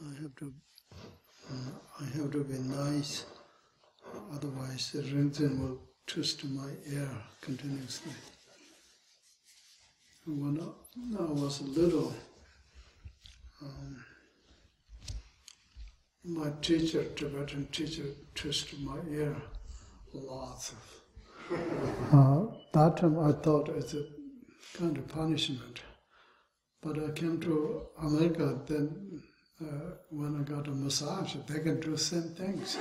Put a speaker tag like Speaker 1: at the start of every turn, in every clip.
Speaker 1: I have to be nice, otherwise the rinzin will twist my ear continuously. When I was little, my teacher, Tibetan teacher, twisted my ear lots of. That time I thought it's a kind of punishment. But I came to America, then when I got a massage, they can do the same things.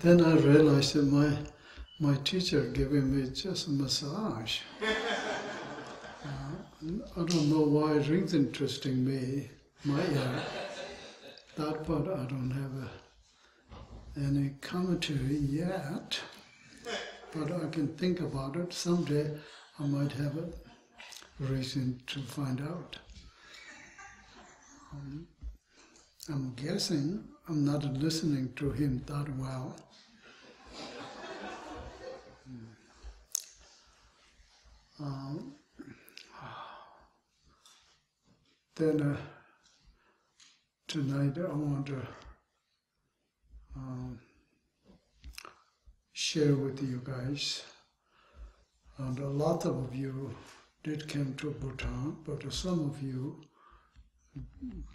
Speaker 1: Then I realized that my teacher giving me just a massage. I don't know why rings interesting me, my ear. That part I don't have any commentary yet, but I can think about it. Someday I might have a reason to find out. I'm guessing I'm not listening to him that well. Then tonight I want to share with you guys. And a lot of you did come to Bhutan, but some of you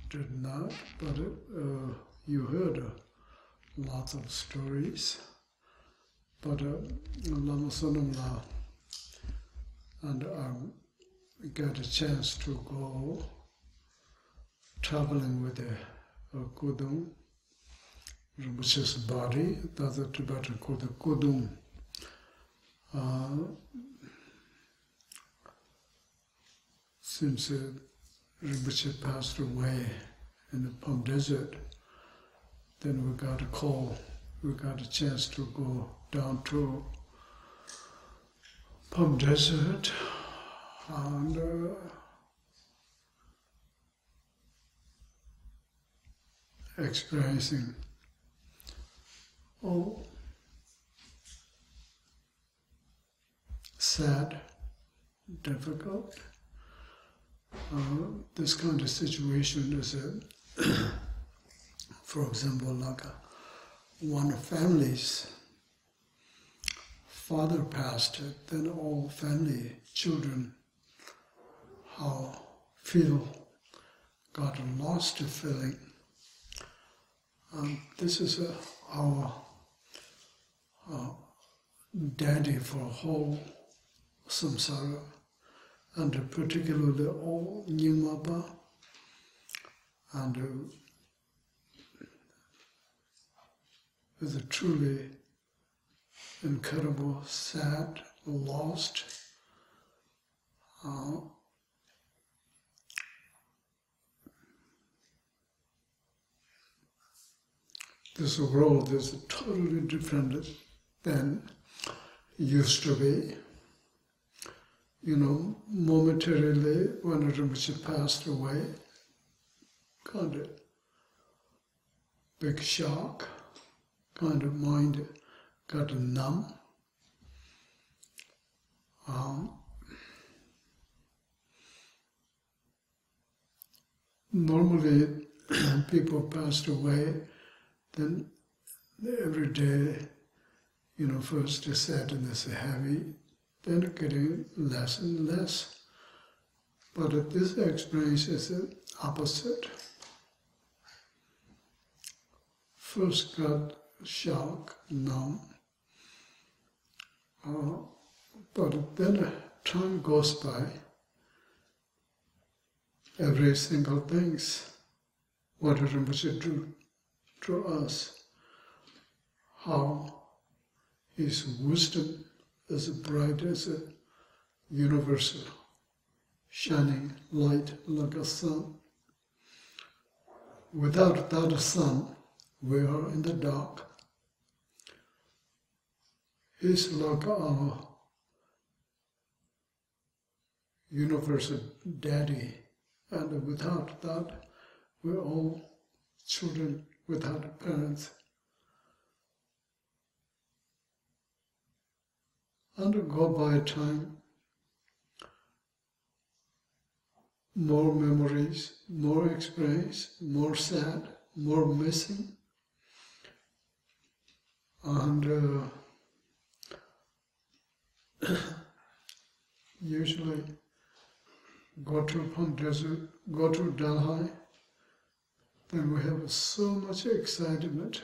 Speaker 1: did not. But you heard lots of stories. But Lama Sonamla and I got a chance to go traveling with the Kudung, Rinpoche's body. That's a Tibetan called the Kudung. Since Rinpoche passed away in the Palm Desert, then we got a call, we got a chance to go down to Palm Desert and experiencing sad, difficult. This kind of situation is, for example, like one family's father passed, then all family children got a lost feeling. This is our daddy for whole samsara, and particularly all Nyingmapa, and with a truly incredible, sad, lost. This world is totally different than it used to be. You know, momentarily, when Rinpoche passed away, kind of big shock, kind of mind got numb. Normally, people passed away, then every day, you know, first the sadness is heavy, then getting less and less. But this experience is the opposite. First got shock, numb, but then time goes by, every single things, what Rinpoche do to us, how his wisdom is bright as a universal, shining light like a sun. Without that sun, we are in the dark. He's like our universal daddy, and without that, we're all children without parents. And go by time, more memories, more experience, more sad, more missing. And usually go to Pond Desert, go to Delhi, then we have so much excitement.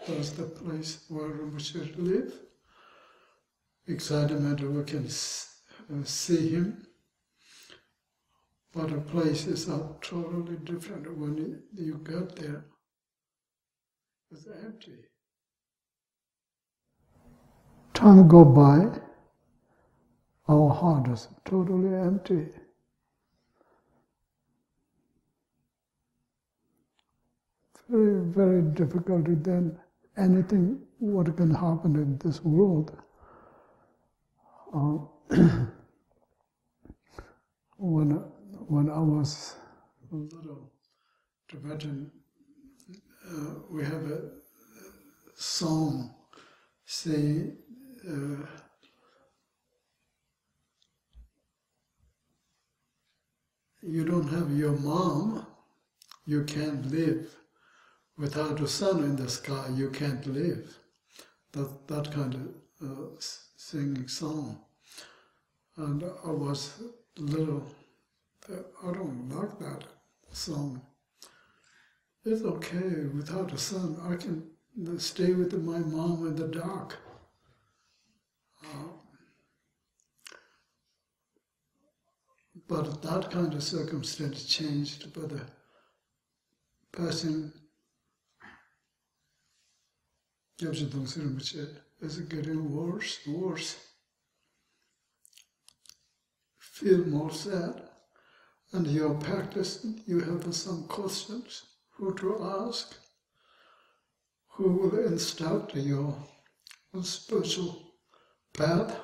Speaker 1: That's the place where Rinpoche live. Excitement, we can see him. But the places are totally different. When you get there, it's empty. Time go by, our heart is totally empty. Very, very difficult then anything what can happen in this world. When I was a little Tibetan, we have a song saying, you don't have your mom, you can't live. Without the sun in the sky, you can't live. That kind of singing song. And I was little, I don't like that song. It's okay, without the sun, I can stay with my mom in the dark. But that kind of circumstance changed by the passing is getting worse, worse. Feel more sad. And your practice, you have some questions, who to ask, who will instruct your spiritual path.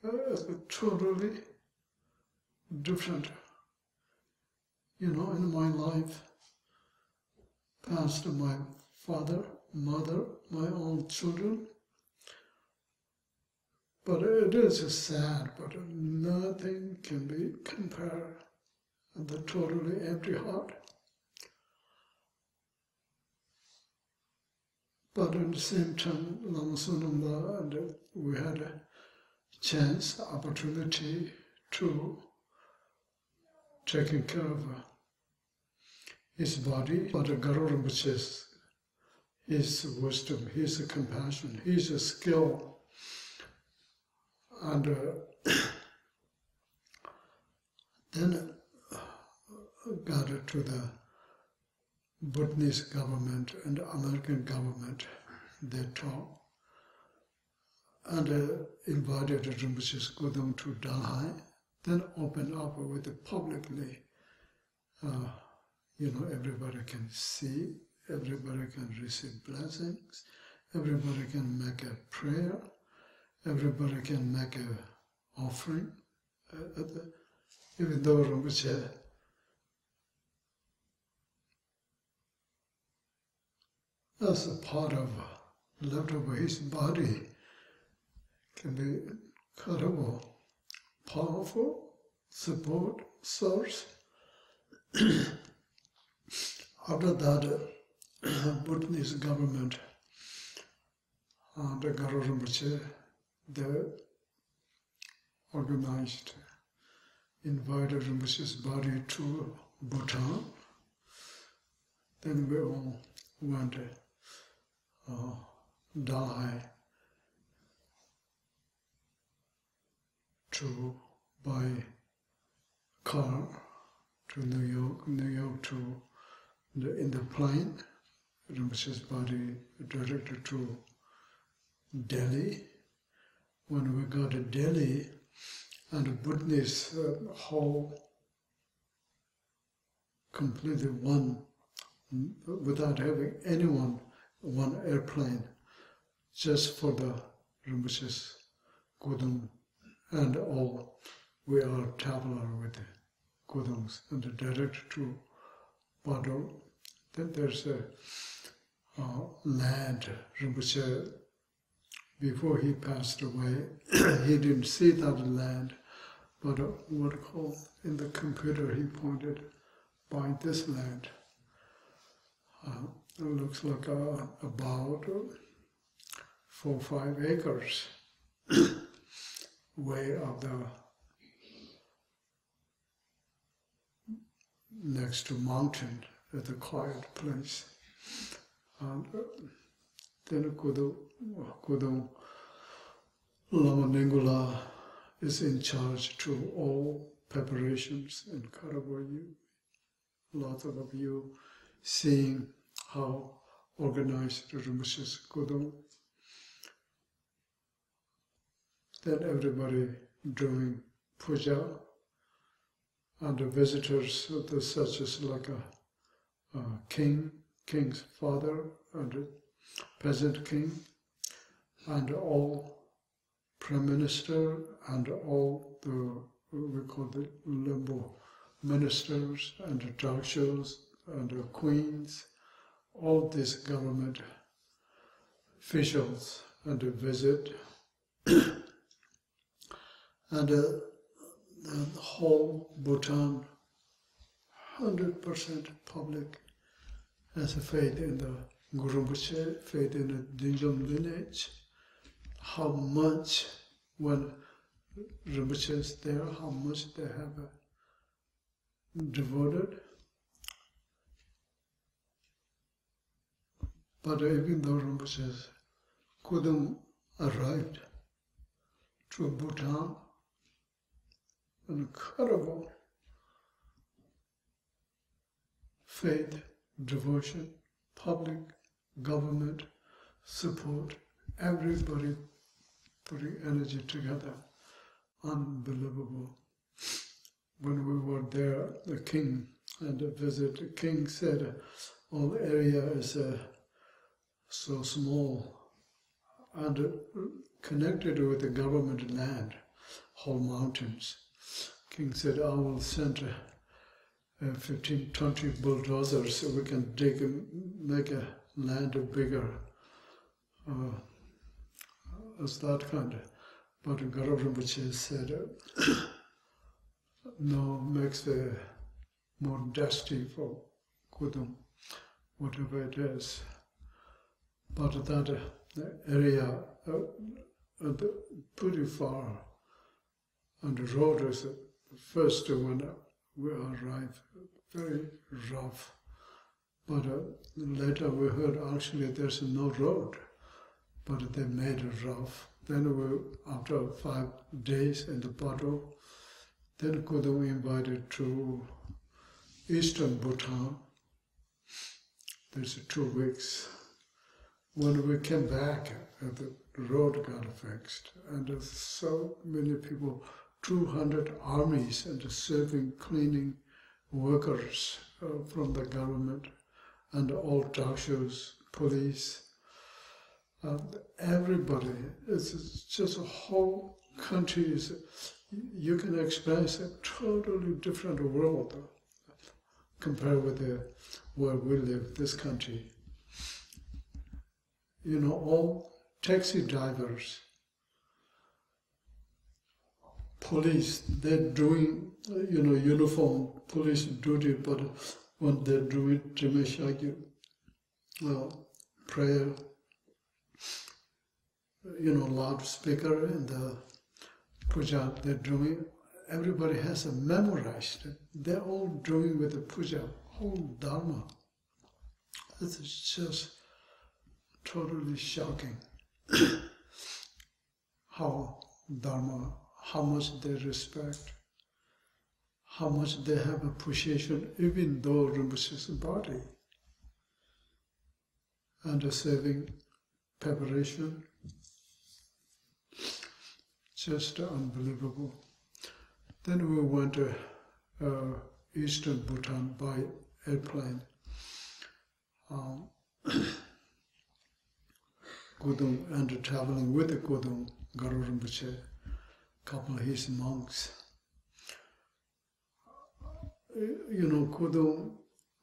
Speaker 1: It's totally different. You know, in my life, past my father, mother, my own children. But it is sad, but nothing can be compared with the totally empty heart. But at the same time, Lama Sunanda, and we had a chance, opportunity to taking care of his body, but Garo Rinpoche's his wisdom, his compassion, his skill, and then got it to the Bhutanese government and American government. They talked and invited Rinpoche's Kudung to Delhi, then opened up with it publicly. Everybody can see, everybody can receive blessings, everybody can make a prayer, everybody can make an offering. Even though Rinpoche as a part of left over his body can be incredible, powerful support source. After that, Bhutanese government and the Garo Rinpoche, they organized, invited Rinpoche's body to Bhutan. Then we all went Delhi to by car to New York to in the plane. Rinpoche's body directed to Delhi. When we got to Delhi, and Bhutanese whole completely one, without having anyone, one airplane, just for the Rinpoche's Kudung, and all we are traveler with the Kudungs, and direct to Pado. Then there's a land. Rinpoche, before he passed away, he didn't see that land but what called in the computer he pointed by this land. It looks like about 4 or 5 acres way of the next to mountain at the quiet place. And then Kudung Lama Ningula is in charge to all preparations in Karaboyu. Lots of you seeing how organized Rinpoche's Kudung. Then everybody doing puja, and the visitors, such as like a king's father, and a peasant king, and all prime minister, and all the, we call it limbo ministers, and the darkshows, and the queens, all these government officials, and a visit. And the whole Bhutan, 100% public, has a faith in the Guru Rinpoche, faith in the Dinjom lineage. How much, when Rinpoche is there, how much they have devoted. But even though Rinpoche's Kudung arrived to Bhutan, incredible faith, devotion, public, government, support, everybody putting energy together. Unbelievable. When we were there, the king and the visit, the king said, all the area is so small and connected with the government land, whole mountains. King said, I will send 15, 20 bulldozers so we can dig and make a land bigger. It's that kind of. But Guru Rinpoche said, no, makes the more dusty for Kudung, whatever it is. But that area, pretty far, and the road is the first when we arrived, very rough. But later we heard actually there's no road, but they made it rough. Then we, after 5 days in the bottle, then Kudung invited to eastern Bhutan. There's 2 weeks. When we came back, the road got fixed, and so many people, 200 armies and serving, cleaning workers from the government, and all darkshows, police, everybody. It's just a whole country. You can experience a totally different world compared with where we live, this country. You know, all taxi drivers, police, they're doing, uniform police duty, but when they're doing Cremation, prayer, loudspeaker in the puja they're doing, everybody has it memorized. They're all doing with the puja, whole Dharma. This is just totally shocking. How Dharma, how much they respect, how much they have appreciation, even though Rinpoche's body, and the serving preparation, just unbelievable. Then we went to eastern Bhutan by airplane. Kudung, and traveling with the Kudung, Guru Rinpoche, couple of his monks. Kudung,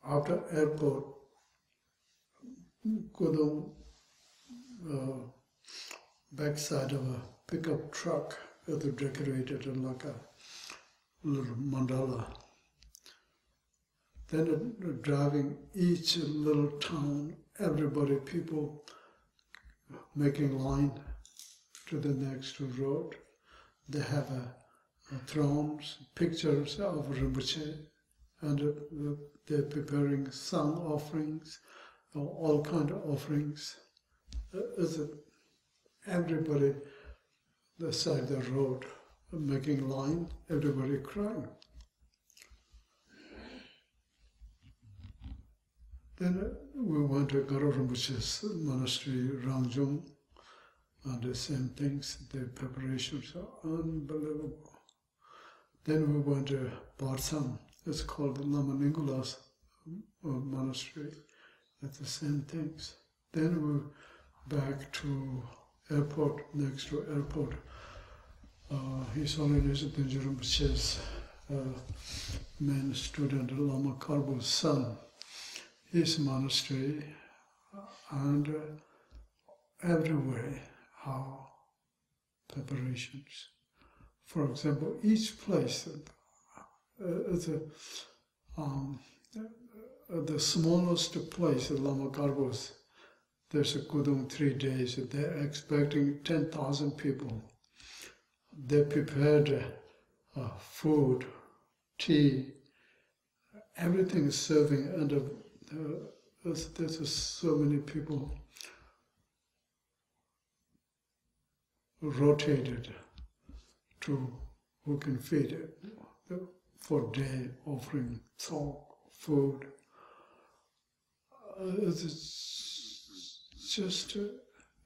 Speaker 1: after airport, Kudung, backside of a pickup truck, decorated like little mandala. Then driving each little town, everybody, people making line to the next road. They have thrones, pictures of Rinpoche, and they're preparing song offerings, all kind of offerings. Everybody the side of the road making line, everybody crying. Then we went to Garo Rinpoche's monastery, Rangjung, and the same things, the preparations are unbelievable. Then we went to Bhutan, it's called Lama Ningula's monastery, that's the same things. Then we back to airport, next to airport, His Holiness Thinley Rinpoche's main student, Lama Karbo's son, his monastery, and everywhere how preparations. For example, each place is the smallest place, Lama Karbo's, there's a Kudung 3 days. They're expecting 10,000 people. They prepared food, tea, everything is serving, and there's so many people rotated to who can feed it for day, offering talk, food. It's just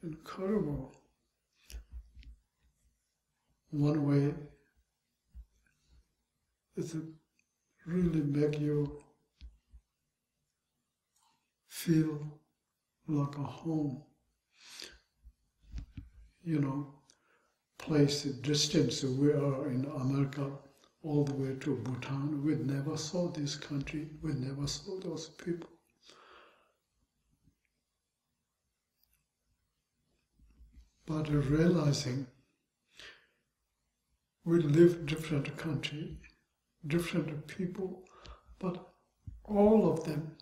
Speaker 1: incredible. One way, it really make you feel like a home. You know, place, distance, we are in America, all the way to Bhutan. We never saw this country, we never saw those people. But realizing we live different country, different people, but all of them,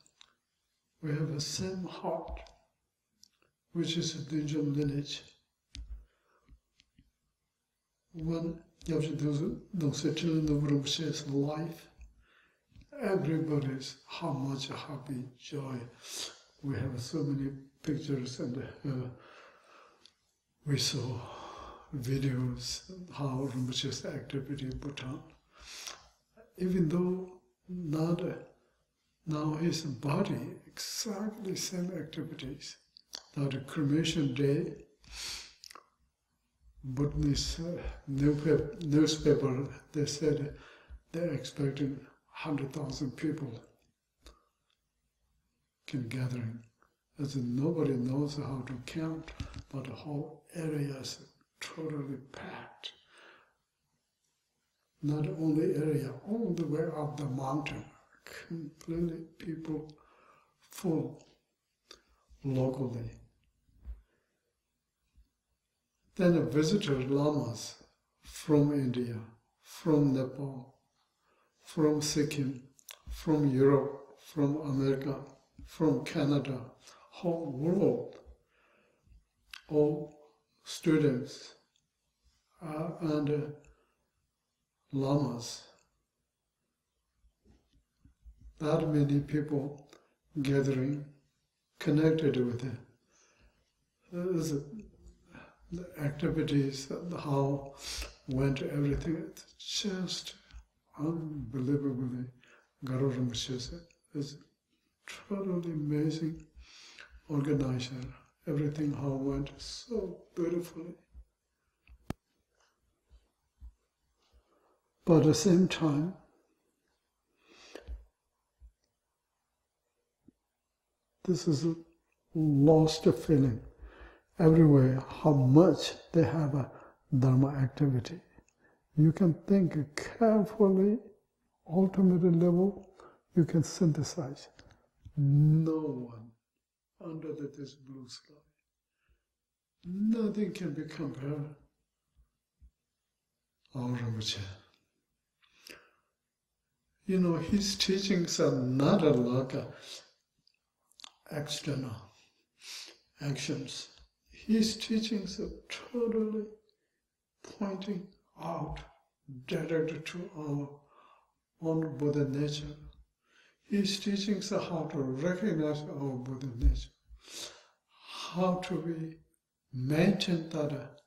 Speaker 1: we have the same heart, which is a Dinjan lineage. When you have to do Thinley Norbu Rinpoche's life, everybody's how much happy, joy. We have so many pictures, and we saw videos how Rinpoche's activity in Bhutan. Even though not now his body exactly same activities. That cremation day, Bhutanese newspaper, they said they're expecting 100,000 people can gathering. As in, nobody knows how to count, but the whole area is totally packed. Not only area, all the way up the mountain, completely people full locally. Then a visitor lamas from India, from Nepal, from Sikkim, from Europe, from America, from Canada, whole world, all students and lamas. That many people gathering, connected with it. The activities, how went everything, it's just unbelievably. Garo Rinpoche is totally amazing organizer. Everything how went so beautifully. But at the same time, this is a lost feeling everywhere, how much they have a Dharma activity. You can think carefully, ultimate level, you can synthesize. No one under this blue sky, nothing can be compared. Our Rinpoche. You know, his teachings are not like external actions. His teachings are totally pointing out, directed to our own Buddha nature. His teachings are how to recognize our Buddha nature, how to maintain that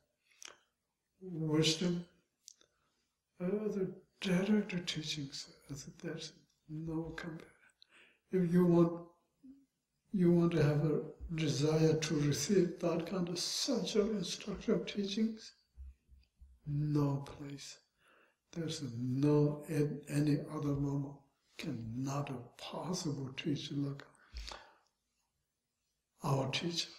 Speaker 1: wisdom. The directed teachings, there's no comparison. If you want to have a desire to receive that kind of sensual instruction teachings, no place. There's no any other Lama cannot have possible teach like our teacher.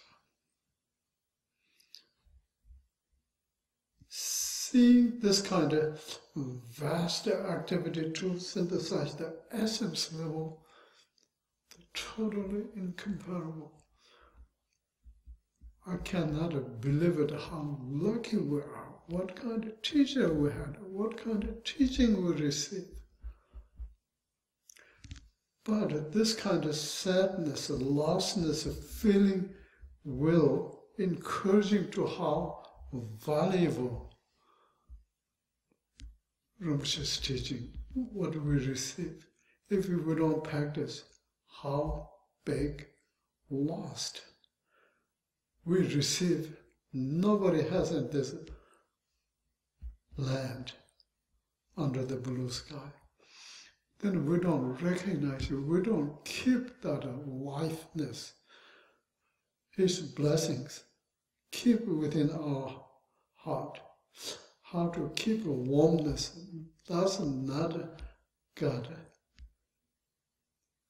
Speaker 1: Seeing this kind of vast activity to synthesize the essence level, totally incomparable. I cannot believe it how lucky we are, what kind of teacher we had, what kind of teaching we received. But this kind of sadness, lostness of feeling will encouraging to how valuable Rinpoche's teaching, what we receive. If we don't practice, how big lost we receive. Nobody has in this land under the blue sky. Then we don't recognize it, we don't keep that aliveness, His blessings, keep within our heart. How to keep a warmness, that's not got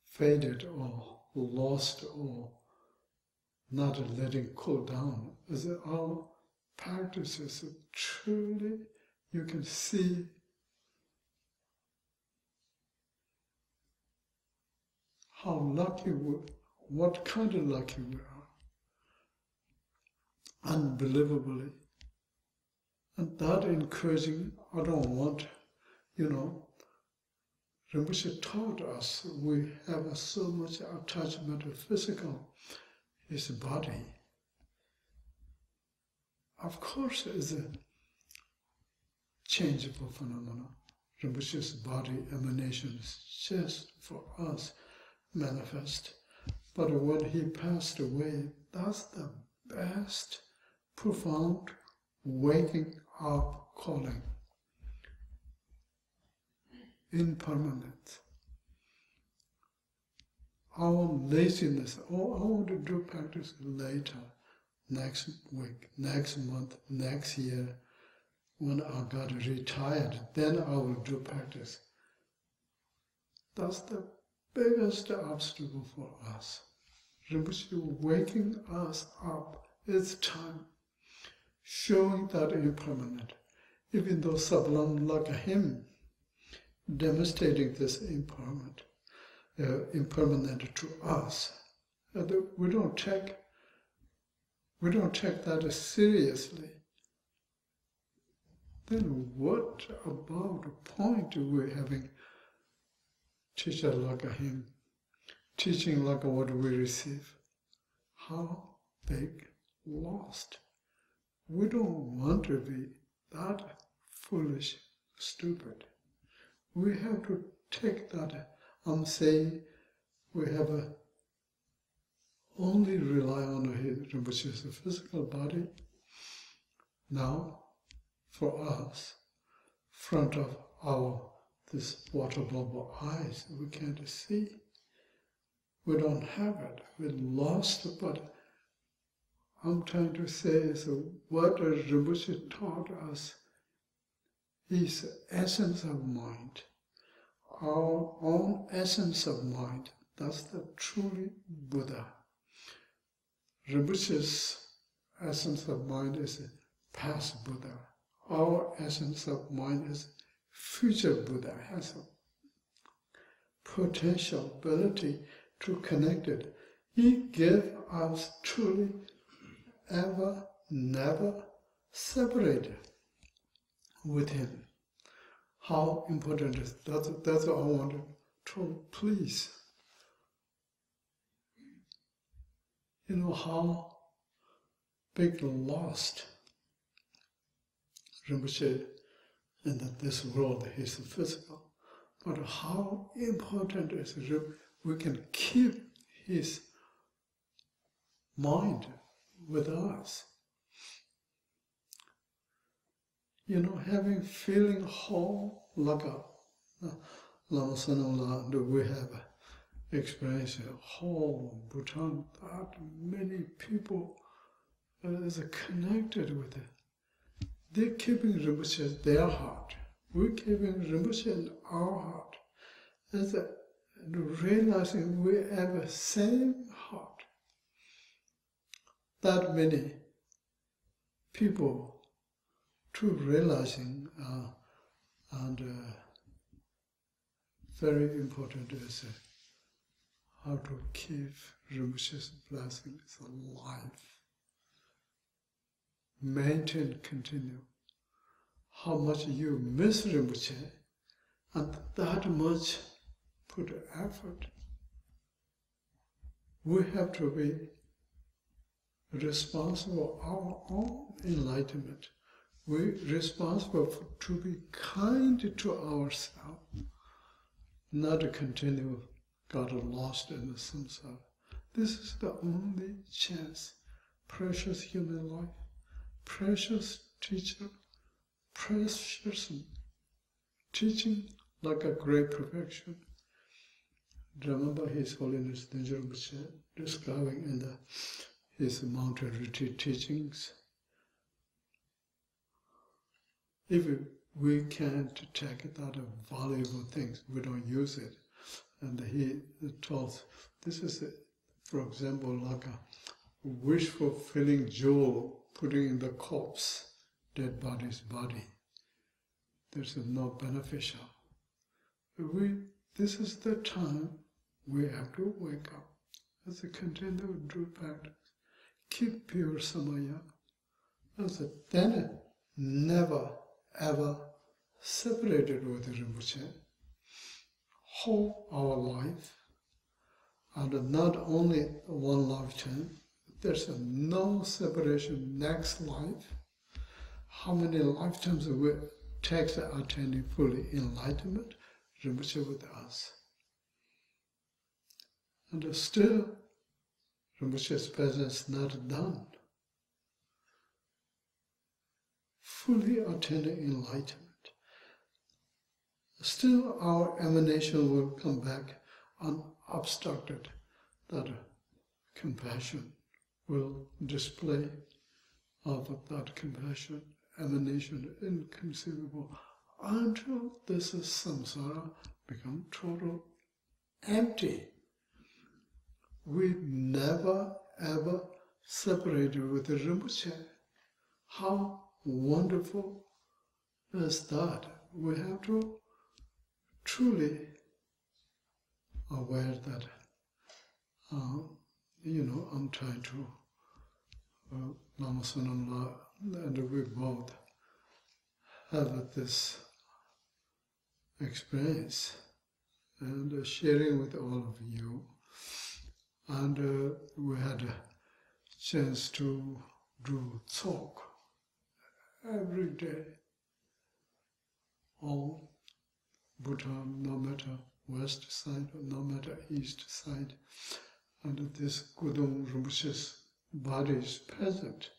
Speaker 1: faded or lost or not letting cool down. As our practices, truly you can see how lucky what kind of lucky we are. Unbelievably. And that encouraging, I don't want, Rinpoche taught us we have so much attachment to physical, his body. Of course, it's a changeable phenomenon. Rinpoche's body emanation is just for us manifest. But when he passed away, that's the best, profound, waking up calling. Impermanent. Our laziness, I want to do practice later, next week, next month, next year, when I got retired, then I will do practice. That's the biggest obstacle for us. Rinpoche waking us up, it's time. Showing that impermanent, even though sublime like him, demonstrating this impermanent to us. We don't take that seriously. Then what about the point we're having teacher like him, teaching like what we receive? How big lost. We don't want to be that foolish, stupid. We have to take that. I'm saying we have only rely on Rinpoche's physical body. Now, for us, front of this water bubble eyes, we can't see. We don't have it. We lost it, but I'm trying to say is what Rinpoche taught us is essence of mind. Our own essence of mind, that's the truly Buddha. Rinpoche's essence of mind is past Buddha. Our essence of mind is future Buddha, has a potential ability to connect it. He gave us truly ever, never separated with him. how important it is. That's what I wanted to please. You know how big lost Rinpoche in this world is physical, but how important is it we can keep his mind with us. You know, having feeling whole, like a Lama Sanola, we have experienced whole Bhutan, that many people is connected with it. They're keeping Rinpoche in their heart. We're keeping Rinpoche in our heart. As realizing we have the same heart. That many people to realizing and very important is how to keep Rinpoche's blessings alive. Maintain, continue. How much you miss Rinpoche, and that much put effort. We have to be responsible for our own enlightenment. We're responsible to be kind to ourselves, not to continue got lost in the samsara. This is the only chance. Precious human life, precious teacher, precious teaching like a great perfection. Remember His Holiness Thinley Norbu describing in his mountain retreat teachings. If we can't take that valuable things, we don't use it. And he tells, this is, for example, like a wish-fulfilling jewel putting in the corpse, dead body's body. There's no beneficial. This is the time we have to wake up. As a continued true practice, keep pure samaya. As then never ever separated with Rinpoche, whole our life, and not only one lifetime, there's no separation next life. How many lifetimes we take the attaining fully enlightenment, Rinpoche with us. And still, Rinpoche's presence not done. Fully attaining enlightenment. Still our emanation will come back unobstructed. That compassion will display of that compassion, emanation inconceivable, until this is samsara become total empty. We never ever separated with the Rinpoche. How wonderful is that? We have to truly aware that, I'm trying to, Lama Sanamla and we both have this experience and sharing with all of you. And we had a chance to do talk every day, all Bhutan, no matter west side, no matter east side, and this Kudung Rinpoche's body is present.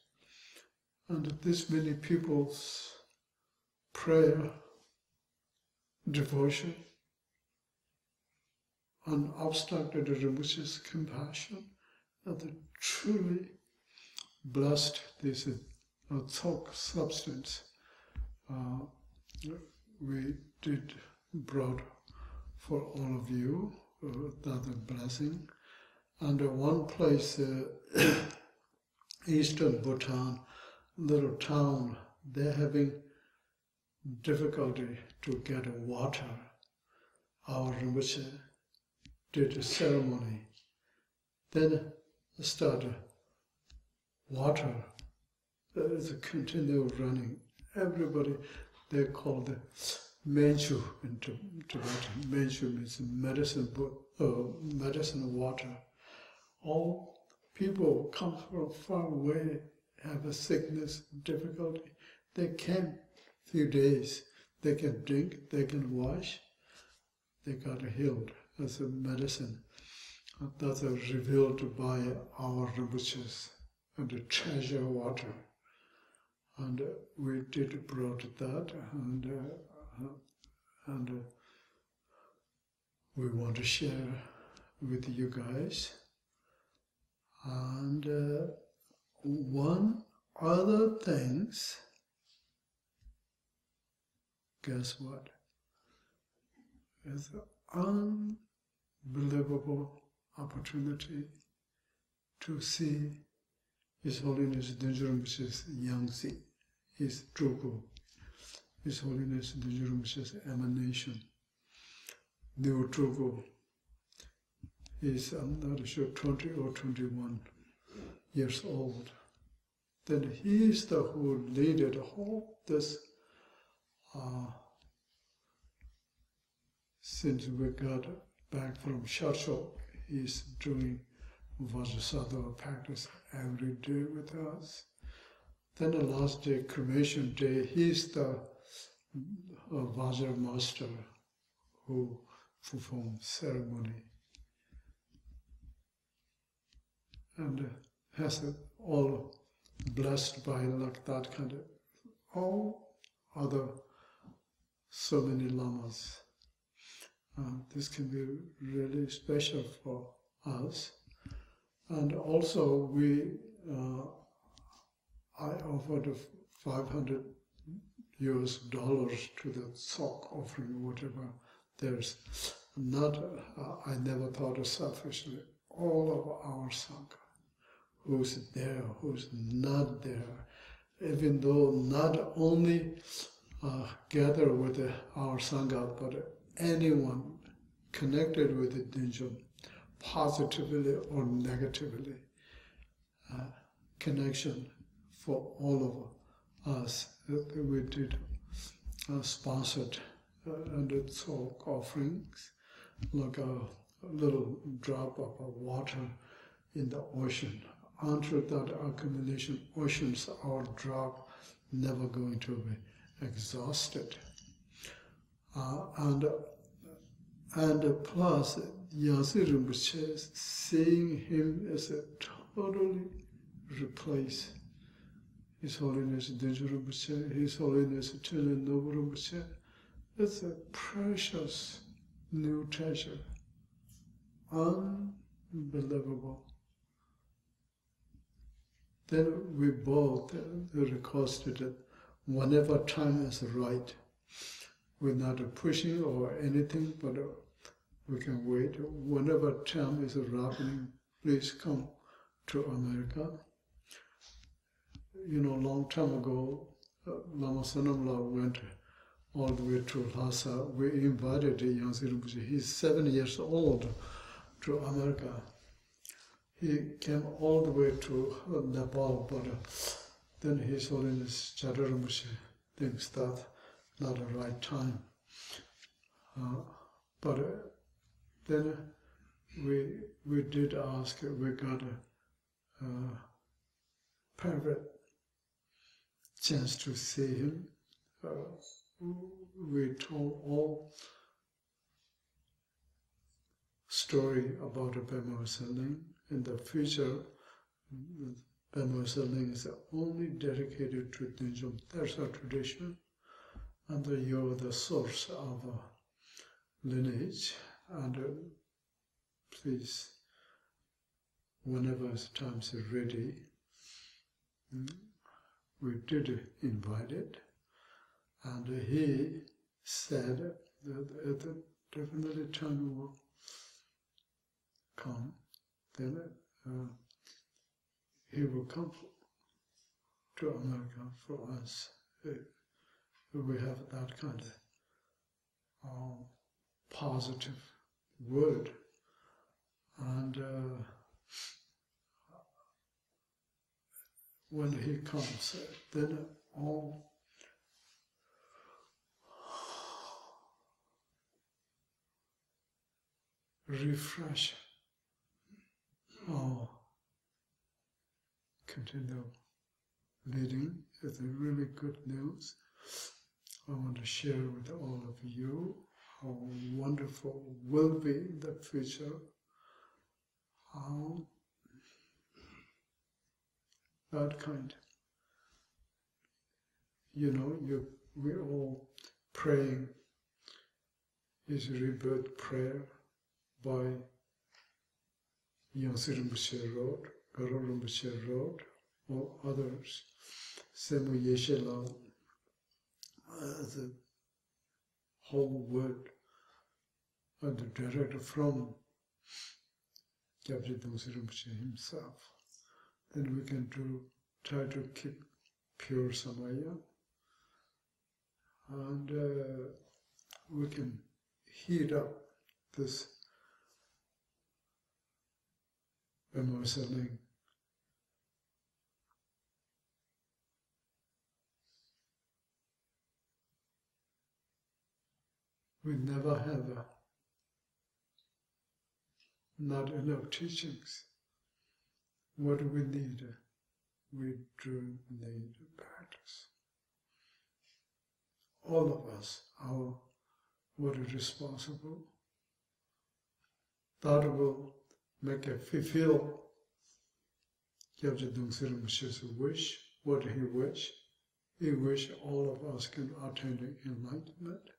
Speaker 1: And this many people's prayer, devotion, unobstructed Rinpoche's compassion, that truly blessed this talk substance. We did brought for all of you that blessing. And one place, eastern Bhutan, little town, they're having difficulty to get water. Our Rinpoche did a ceremony, then started water. There is a continual running. Everybody, they call the Menchu in Tibetan. Menchu means medicine water. All people come from far away, have a sickness, difficulty. They came few days. They can drink, they can wash, they got healed as a medicine. That's revealed by our Rinpoches and the treasure water. And we did brought that, and we want to share with you guys. And one other things, guess what? It's an unbelievable opportunity to see His Holiness Thinley Rinpoche's Yangtze, his Drugu, His Holiness Thinley Rinpoche's emanation. New Drugu is, I'm not sure, 20 or 21 years old. Then he is the who leaded all this since we got back from Shachok. He's doing Vajrasattva practice every day with us. Then the last day, cremation day, he's the Vajra master who performs ceremony. And has it all blessed by like that kind of, all other so many lamas. This can be really special for us. And also I offered $500 to the sock offering, whatever. There's not, I never thought of selfishly, all of our Sangha, who's there, who's not there, even though not only gather with our Sangha, but anyone connected with the Dinjum, positively or negatively, connection for all of us. We did sponsored and soak offerings, like a little drop of water in the ocean. Until that accumulation oceans, our drop never going to be exhausted. And plus, Yangtze Rinpoche, seeing him as a totally replaced His Holiness Thinley Norbu, His Holiness Thinley Norbu Rinpoche, it's a precious new treasure, unbelievable. Then we both requested it whenever time is right. We're not pushing or anything, but we can wait. Whenever time is happening, please come to America. You know, long time ago, Lama Sanamla went all the way to Lhasa. We invited Yangtze Rinpoche. He's 7 years old, to America. He came all the way to Nepal, but then His Holiness Chadra Rinpoche thinks that not the right time. But then we did ask, we got a private chance to see him. We told all story about the Pema Selling. In the future, Pema Selling is only dedicated to Dinjum. There's a tradition, and you're the source of lineage. And please, whenever time is ready, we did invite it, and he said that definitely time will come, then he will come to America for us. We have that kind of positive word, and when he comes, then all refresh our continual leading is a really good news. I want to share with all of you how wonderful will be in the future, how that kind. We're all praying is rebirth prayer by Yangsi Rinpoche Road, Garo Rinpoche Road, or others. Semu Yeshe Lao, the whole word, and the director from Gyabje Dongsi Rinpoche himself. Then we can try to keep pure Samaya, and we can heat up this emotioning. We never have not enough teachings. What do we need? We do need practice. All of us are what is responsible. That will make us fulfill Gyabje Dongsi Rinpoche's wish, what he wished. He wished all of us can attain enlightenment.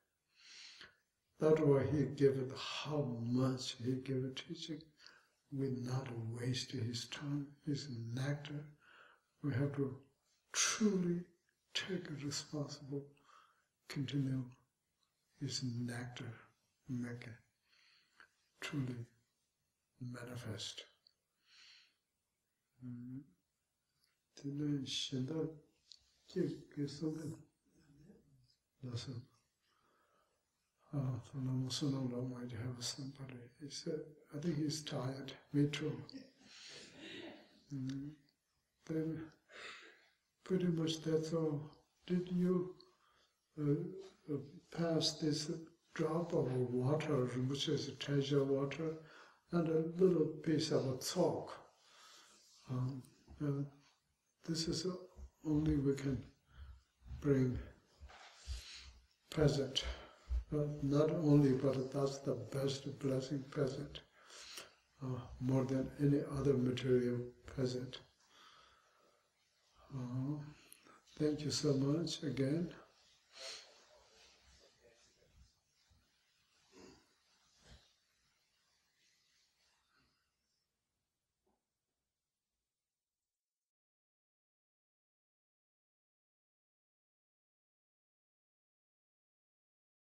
Speaker 1: That's why he gave it how much he gave it teaching. We not waste his time, his nectar. We have to truly take a responsible, continue his nectar, make it truly manifest. Lama might have somebody. He said, I think he's tired. Me too. Then pretty much that's all. Did you pass this drop of water, which is treasure water, and a little piece of a chalk? This is only we can bring present. Not only, but that's the best blessing present, more than any other material present. Thank you so much again.